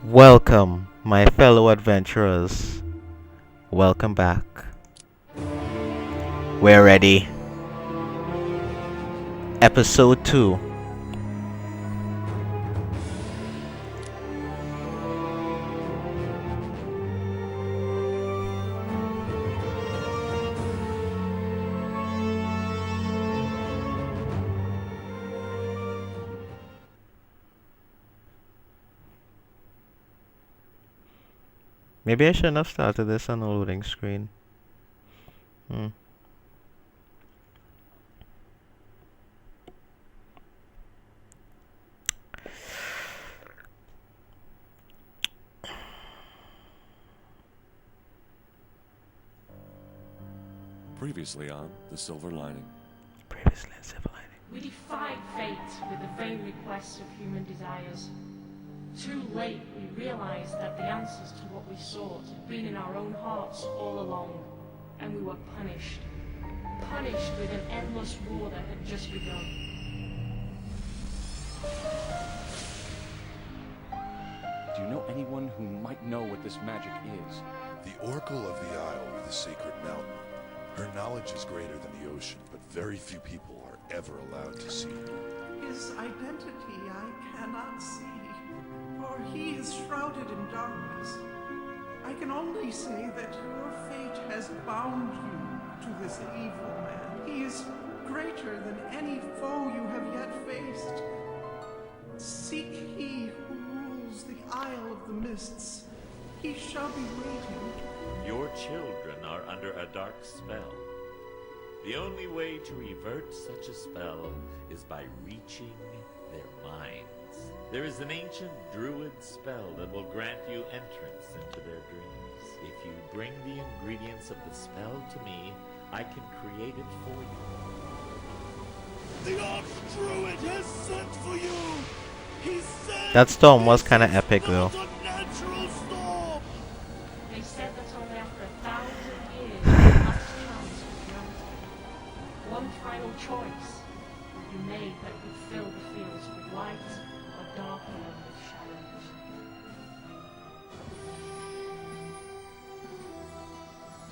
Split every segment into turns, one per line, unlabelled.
Welcome, my fellow adventurers. Welcome back. We're ready. Episode 2. Maybe I shouldn't have started this on a loading screen. Hmm.
Previously on The Silver Lining.
Previously in Civil Lining.
We defied fate with the vain requests of human desires. Too late, we realized that the answers to what we sought had been in our own hearts all along, and we were punished. Punished with an endless war that had just begun.
Do you know anyone who might know what this magic is?
The Oracle of the Isle with the Sacred Mountain. Her knowledge is greater than the ocean, but very few people are ever allowed to see her.
His identity I cannot see, for he is shrouded in darkness. I can only say that your fate has bound you to this evil man. He is greater than any foe you have yet faced. Seek he who rules the Isle of the Mists. He shall be waiting.
Your children are under a dark spell. The only way to revert such a spell is by reaching their minds. There is an ancient druid spell that will grant you entrance into their dreams. If you bring the ingredients of the spell to me, I can create it for you.
The Archdruid has sent for you! He said
That storm was kind of epic though.
Natural storm!
They said that only after 1,000 years, the last chance was granted. One final choice would be made that could fill the fields with light or darken them with shadows.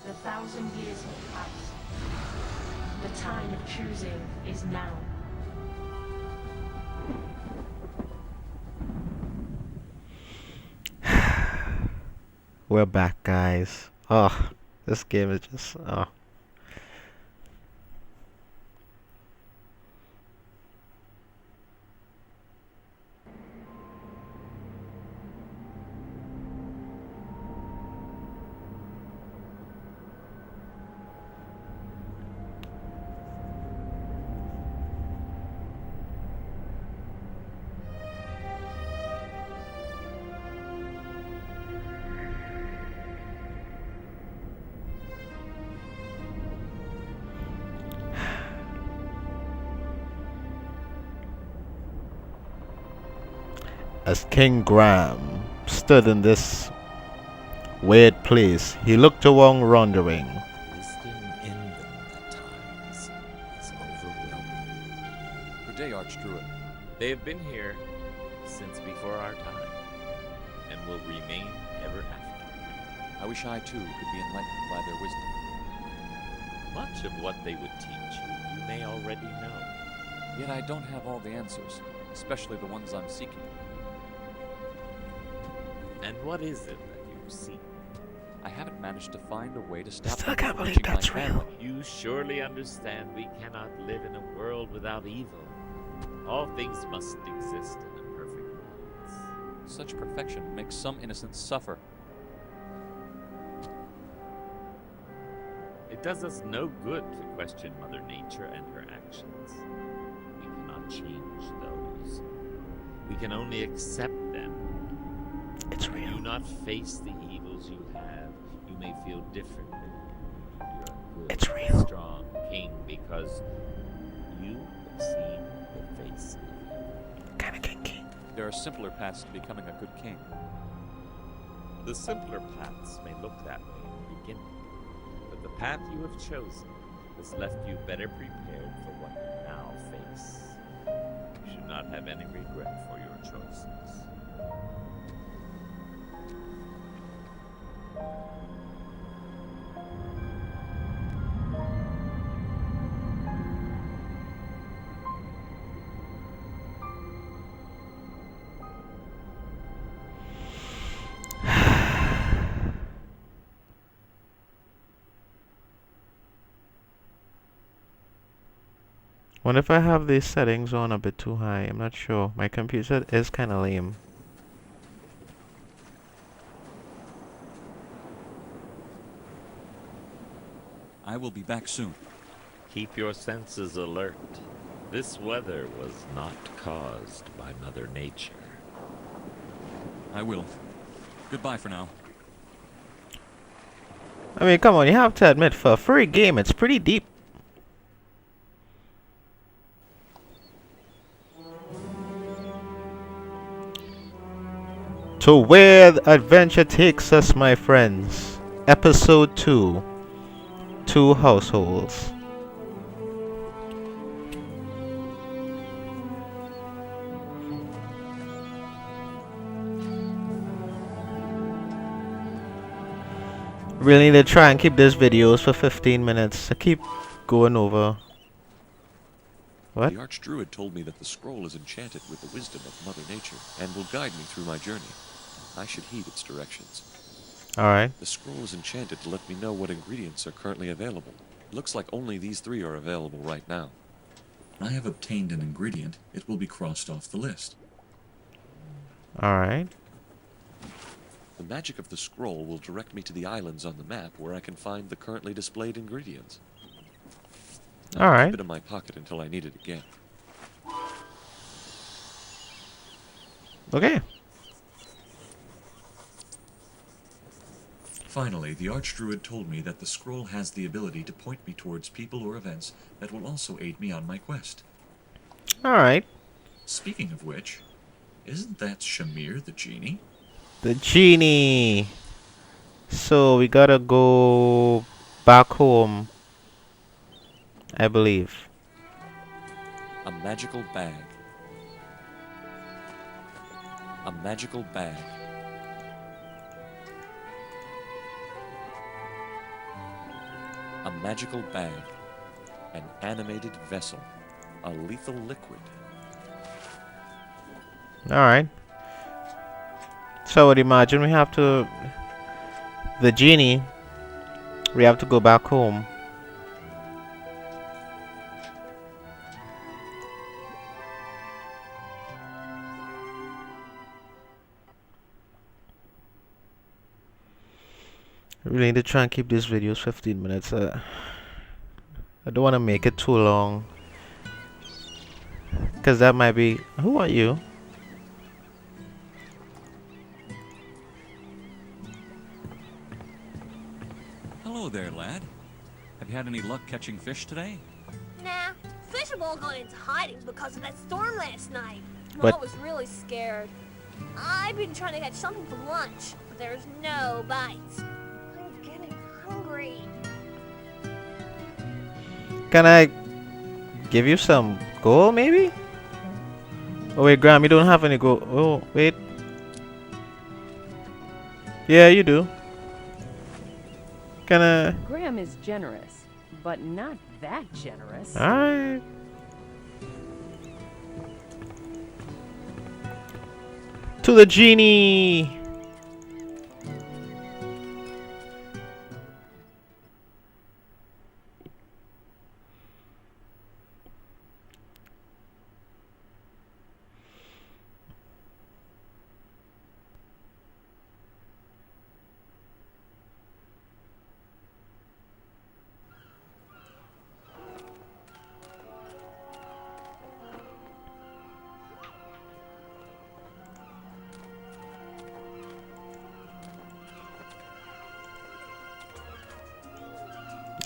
The 1,000 years have passed. The time of choosing is now.
We're back, guys. Oh, this game is just. Oh. As King Graham stood in this weird place, he looked around wondering.
Wisdom in them at times is overwhelming.
Good day, Archdruid.
They have been here since before our time, and will remain ever after.
I wish I too could be enlightened by their wisdom.
Much of what they would teach you, you may already know.
Yet I don't have all the answers, especially the ones I'm seeking.
And what is it that you seek?
I haven't managed to find a way to stop
Still
them
can't
from
believe
reaching
that's
my
real.
family.
You surely understand we cannot live in a world without evil. All things must exist in a perfect balance.
Such perfection makes some innocents suffer.
It does us no good to question Mother Nature and her actions. We cannot change those. We can only accept them.
It's
Do
real.
not face the evils you have. You may feel differently. You're a good,
It's real.
strong king because you have seen the face of evil.
Kinda kinky.
There are simpler paths to becoming a good king.
The simpler paths may look that way in the beginning, but the path you have chosen has left you better prepared for what you now face. You should not have any regret for your choices.
Wonder if I have these settings on a bit too high. I'm not sure. My computer is kind of lame.
I will be back soon.
Keep your senses alert. This weather was not caused by Mother Nature.
I will. Goodbye for now.
I mean, come on, you have to admit, for a free game, it's pretty deep. To where the adventure takes us, my friends. Episode 2. 2 households. Really need to try and keep these videos for 15 minutes. I keep going over. What?
The Archdruid told me that the scroll is enchanted with the wisdom of Mother Nature and will guide me through my journey. I should heed its directions.
Alright.
The scroll is enchanted to let me know what ingredients are currently available. Looks like only these 3 are available right now.
I have obtained an ingredient. It will be crossed off the list.
Alright.
The magic of the scroll will direct me to the islands on the map where I can find the currently displayed ingredients.
Alright.
Keep it in my pocket until I need it again.
Okay.
Finally, the Archdruid told me that the scroll has the ability to point me towards people or events that will also aid me on my quest.
Alright.
Speaking of which, isn't that Shamir the genie?
The genie. So we gotta go back home, I believe.
A magical bag. A magical bag. A magical bag. An animated vessel. A lethal liquid.
Alright. So I would imagine we have to... The genie. We have to go back home. I really need to try and keep these videos 15 minutes. I don't want to make it too long. Because that might be... Who are you?
Hello there, lad. Have you had any luck catching fish today?
Nah, fish have all gone into hiding because of that storm last night.
But-
I was really scared. I've been trying to catch something for lunch, but there's no bites. I'm getting hungry.
Can I give you some gold, maybe? Oh wait, Graham, you don't have any gold. Oh, wait. Yeah, you do. Can I...
Graham is generous, but not that generous.
Alright. To the genie!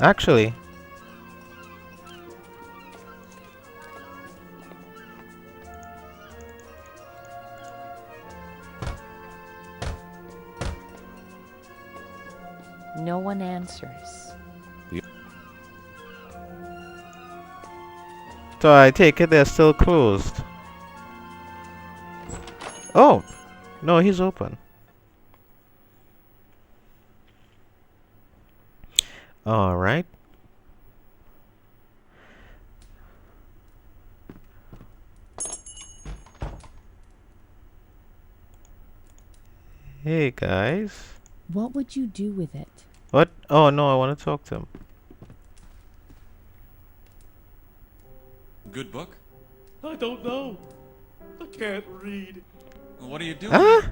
Actually,
No one answers.
so I take it they're still closed. Oh! No, he's open. Alright. Hey guys.
What would you do with it?
What? Oh no, I want to talk to him.
Good book?
I don't know. I can't read.
What are you doing?
Huh?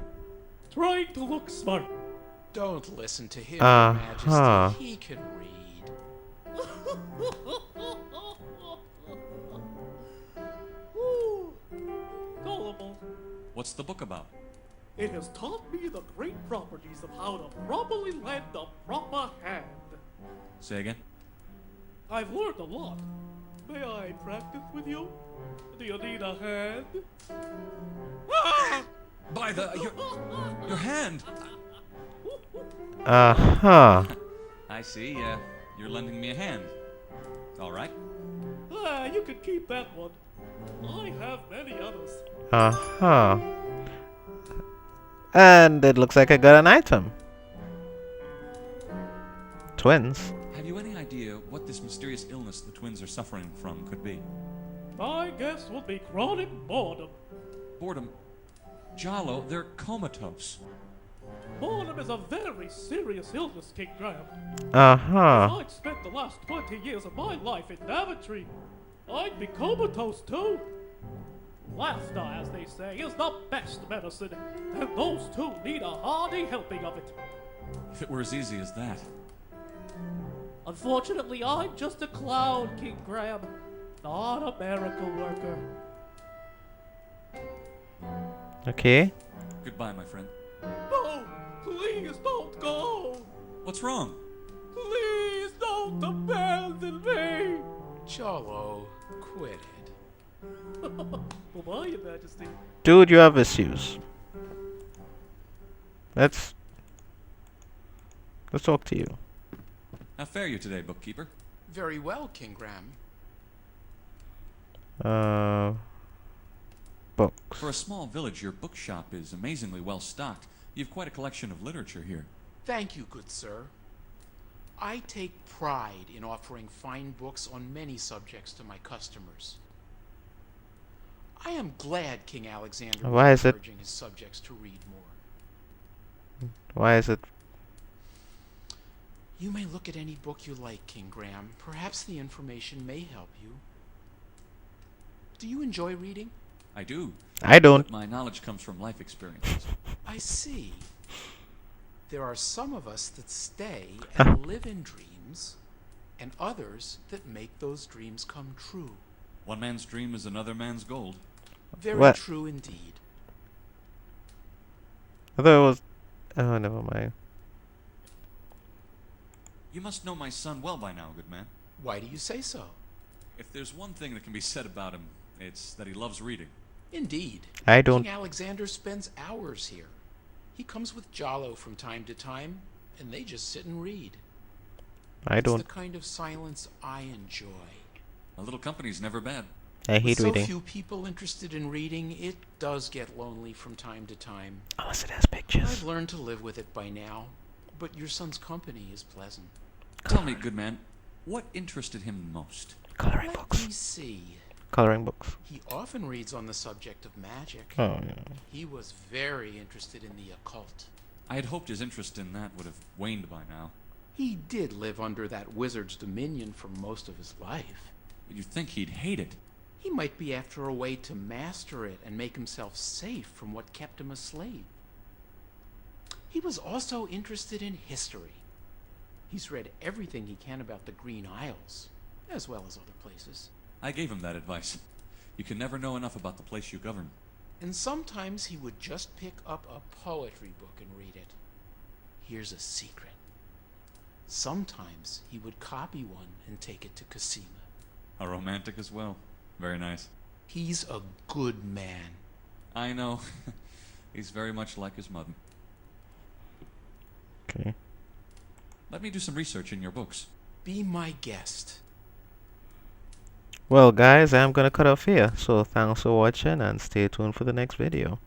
Trying to look smart.
Don't listen to him, Your Majesty.
Uh-huh.
He can read.
Ooh, gullible.
What's the book about?
It has taught me the great properties of how to properly lend a proper hand.
Say again?
I've learned a lot. May I practice with you? Do you need a hand? Ah!
By your hand!
Uh-huh.
I see, you're lending me a hand. All right.
Ah, you can keep that one. I have many others.
Uh-huh. And it looks like I got an item. Twins.
Have you any idea what this mysterious illness the twins are suffering from could be?
My guess would be chronic boredom.
Boredom? Jalo, they're comatose.
Boredom is a very serious illness, King Graham.
Uh-huh.
If I'd spent the last 20 years of my life in Daventry, I'd be comatose too. Laughter, as they say, is the best medicine, and those two need a hearty helping of it.
If it were as easy as that.
Unfortunately, I'm just a clown, King Graham, not a miracle worker.
Okay.
Goodbye, my friend.
No! Please don't go!
What's wrong?
Please don't abandon me!
Jalo, quit it.
Bye-bye, Your Majesty.
Dude, you have issues. Let's talk to you.
How fare you today, bookkeeper?
Very well, King Graham.
Books.
For a small village, your bookshop is amazingly well stocked. You've quite a collection of literature here.
Thank you, good sir. I take pride in offering fine books on many subjects to my customers. I am glad King Alexander
Why
was
is it-
encouraging his subjects to read more.
Why is it?
You may look at any book you like, King Graham. Perhaps the information may help you. Do you enjoy reading?
I do.
I don't.
But my knowledge comes from life experiences.
I see. There are some of us that stay and live in dreams, and others that make those dreams come true.
One man's dream is another man's gold.
Very
What?
true indeed.
I thought it was. Oh, never mind.
You must know my son well by now, good man.
Why do you say so?
If there's one thing that can be said about him, it's that he loves reading.
Indeed.
I don't.
King Alexander spends hours here. He comes with Jalo from time to time, and they just sit and read.
I
It's
don't.
the kind of silence I enjoy.
A little company's never bad.
I hate
With so
reading.
few people interested in reading, it does get lonely from time to time.
Unless it has pictures.
I've learned to live with it by now, but your son's company is pleasant.
Tell me, good man, what interested him most?
Coloring
Let
books.
me see.
Coloring books.
He often reads on the subject of magic.
Oh, yeah.
He was very interested in the occult.
I had hoped his interest in that would have waned by now.
He did live under that wizard's dominion for most of his life.
But you'd think he'd hate it.
He might be after a way to master it and make himself safe from what kept him a slave. He was also interested in history. He's read everything he can about the Green Isles, as well as other places.
I gave him that advice. You can never know enough about the place you govern.
And sometimes he would just pick up a poetry book and read it. Here's a secret. Sometimes he would copy one and take it to Cosima.
A romantic as well. Very nice.
He's a good man.
I know. He's very much like his mother.
Okay.
Let me do some research in your books.
Be my guest.
Well, guys, I'm gonna cut off here. So thanks for watching and stay tuned for the next video.